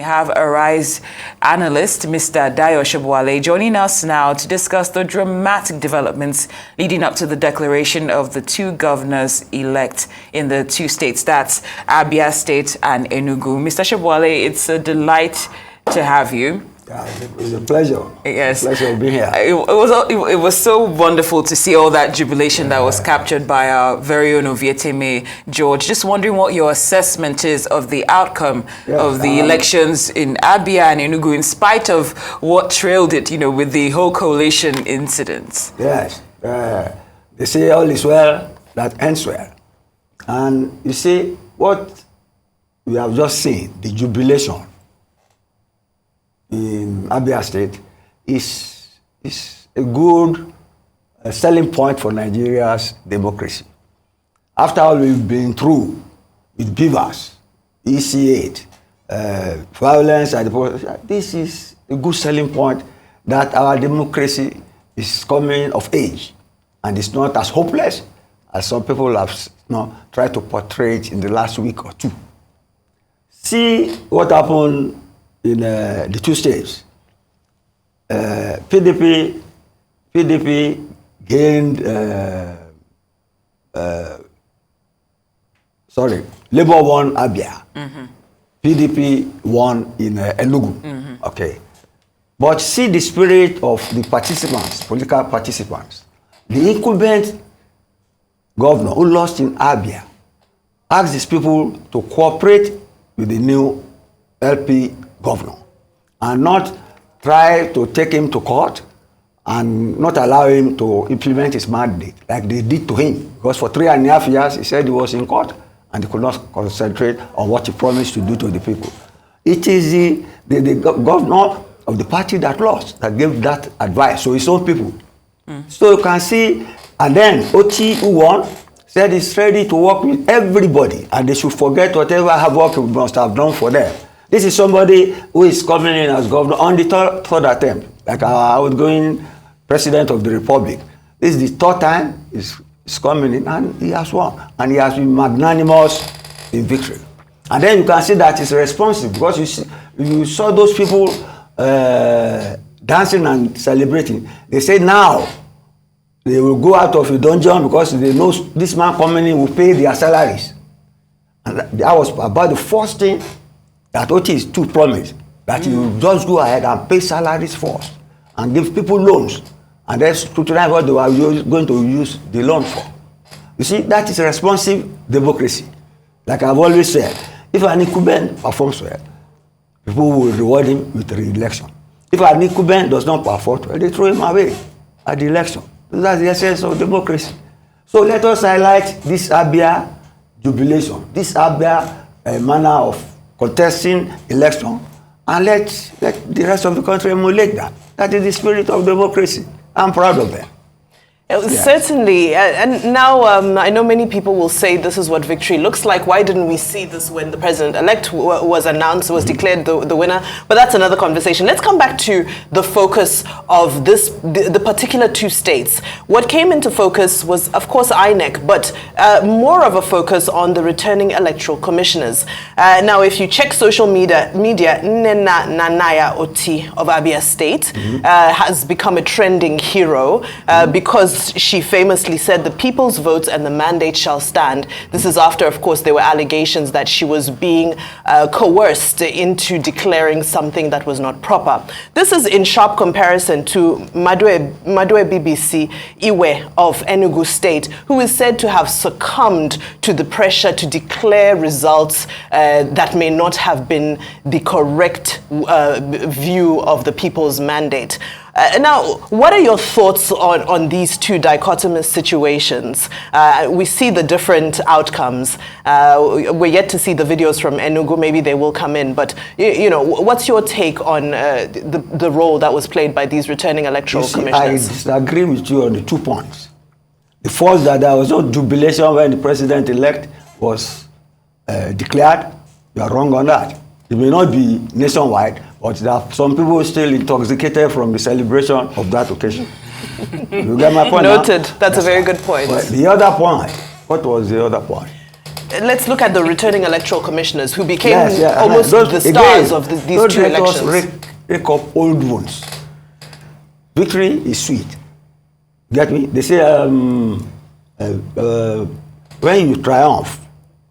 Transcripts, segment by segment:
have Arise analyst, Mr. Dayo Shobowale, joining us now to discuss the dramatic developments leading up to the declaration of the two governors-elect in the two states, that's Abia State and Enugu. Mr. Shobowale, it's a delight to have you. Yeah, it's a pleasure. Yes. Pleasure of being here. It was so wonderful to see all that jubilation that was captured by our very own Ovieteme George. Just wondering what your assessment is of the outcome of the elections in Abia and Enugu, in spite of what trailed it, with the whole coalition incidents. Yes. They say all is well that ends well. And you see, what we have just seen, the jubilation in Abia State is a good selling point for Nigeria's democracy. After all we've been through with Beavers, EC8, violence, this is a good selling point that our democracy is coming of age and it's not as hopeless as some people have tried to portray it in the last week or two. See what happened in the two states. PDP gained, Labour won Abia. PDP won in Enugu. Okay. But see the spirit of the participants, political participants. The incumbent governor who lost in Abia asked these people to cooperate with the new LP governor and not try to take him to court and not allow him to implement his mandate like they did to him, because for 3.5 years he said he was in court and he could not concentrate on what he promised to do to the people. It is the governor of the party that lost that gave that advice to his own people. So you can see, and then Otti, who won, said he's ready to work with everybody and they should forget whatever hard work he must have done for them. This is somebody who is coming in as governor on the third attempt, like our outgoing president of the republic. This is the third time he's coming in and he has won. And he has been magnanimous in victory. And then you can see that he's responsive because you saw those people dancing and celebrating. They say now they will go out of the dungeon because they know this man coming in will pay their salaries. And that was about the first thing that Otti too promised, that he will just go ahead and pay salaries first and give people loans. And then scrutinize what they were going to use the loan for. You see, that is responsive democracy. Like I've always said, if an incumbent performs well, people will reward him with re-election. If an incumbent does not perform well, they throw him away at the election. That's the essence of democracy. So let us highlight this Abia jubilation, this Abia manner of contesting election, and let the rest of the country emulate that. That is the spirit of democracy. I'm proud of them. Certainly, and now I know many people will say this is what victory looks like. Why didn't we see this when the president-elect was announced, was declared the winner? But that's another conversation. Let's come back to the focus of the particular two states. What came into focus was, of course, INEC, but more of a focus on the returning electoral commissioners. Now, if you check social media, Nena Nanaya Otti of Abia State has become a trending hero because she famously said the people's votes and the mandate shall stand. This is after, of course, there were allegations that she was being coerced into declaring something that was not proper. This is in sharp comparison to Madwe BBC Iwe of Enugu State, who is said to have succumbed to the pressure to declare results that may not have been the correct view of the people's mandate. Now, what are your thoughts on these two dichotomous situations? We see the different outcomes. We're yet to see the videos from Enugu. Maybe they will come in. But, what's your take on the role that was played by these returning electoral commissioners? I disagree with you on the 2 points. The first, that there was no jubilation when the president-elect was declared. You are wrong on that. It may not be nationwide, but there are some people still intoxicated from the celebration of that occasion. You get my point? Noted. That's a very good point. But the other point, what was the other point? let's look at the returning electoral commissioners who became Yes, almost the stars of these two elections. Let us rake up old wounds. Victory is sweet. Get me? They say when you triumph,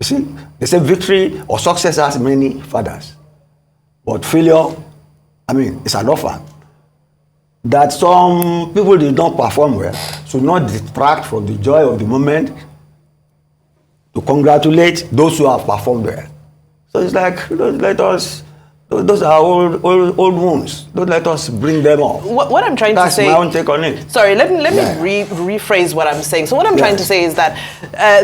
you see, they say victory or success has many fathers, but failure, I mean, it's an orphan. That some people did not perform well should not detract from the joy of the moment to congratulate those who have performed well. So it's like, those are old wounds. Don't let us bring them up. What I'm trying to say... That's my own take on it. Sorry, let me rephrase what I'm saying. So what I'm trying to say is that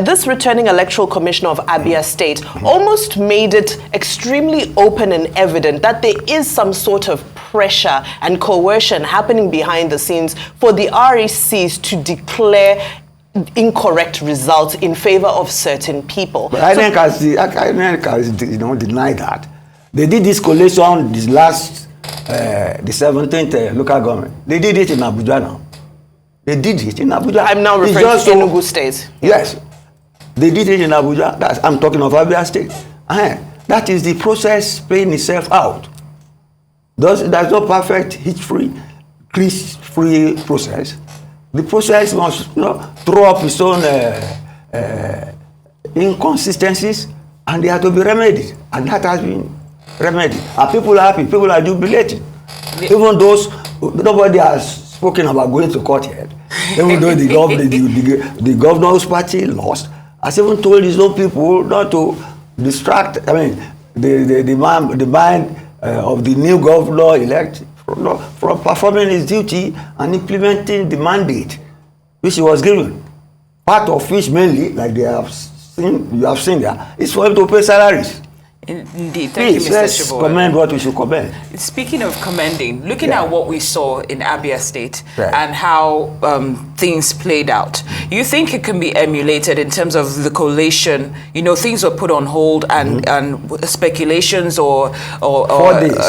this returning electoral commissioner of Abia State almost made it extremely open and evident that there is some sort of pressure and coercion happening behind the scenes for the RECs to declare incorrect results in favor of certain people. But I think has denied that. They did this collation this last, the 17th local government. They did it in Abuja now. They did it in Abuja. I'm now referring to Enugu State. Yes. They did it in Abuja. I'm talking of Abia State. That is the process playing itself out. There's no perfect hit-free, grease-free process. The process must throw up its own inconsistencies, and they have to be remedied. And that has been remedy. Are people happy? People are jubilating. Even those, nobody has spoken about going to court yet. Even though the governor's party lost, has even told his own people not to distract, I mean, the mind of the new governor-elect from performing his duty and implementing the mandate which he was given. Part of which mainly, like you have seen there, is for him to pay salaries. Indeed. Thank you, Mr. Let's Shobowale. commend what we should commend. Speaking of commending, looking at what we saw in Abia State Right. and how things played out, you think it can be emulated in terms of the collation? You know, things were put on hold and speculations or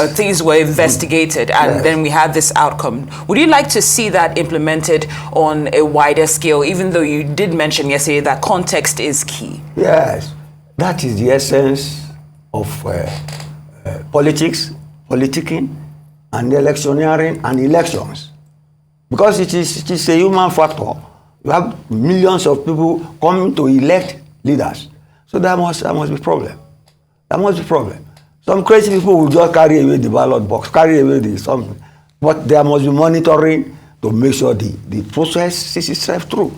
things were investigated, and then we had this outcome. Would you like to see that implemented on a wider scale, even though you did mention yesterday that context is key? Yes, that is the essence of politics, politicking, and electioneering and elections. Because it is a human factor. You have millions of people coming to elect leaders. So there must be problem. There must be problem. Some crazy people will just carry away the ballot box, carry away something. But there must be monitoring to make sure the process sees itself through.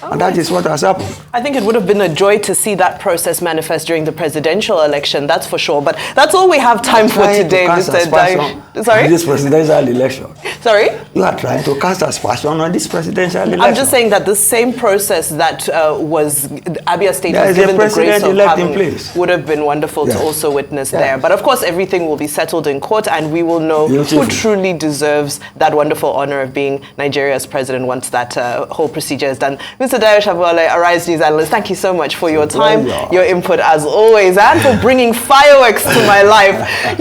And that is what has happened. I think it would have been a joy to see that process manifest during the presidential election, that's for sure. But that's all we have time for today, Mr. Dayo. Sorry? This presidential election. Sorry? You are trying to cast aspersion on this presidential election. I'm just saying that the same process that was Abia State was given the grace of having would have been wonderful to also witness there. But of course, everything will be settled in court, and we will know who truly deserves that wonderful honor of being Nigeria's president once that whole procedure is done. Mr. Dayo Shobowale, Arise News analyst, thank you so much for your time, your input as always, and for bringing fireworks to my life.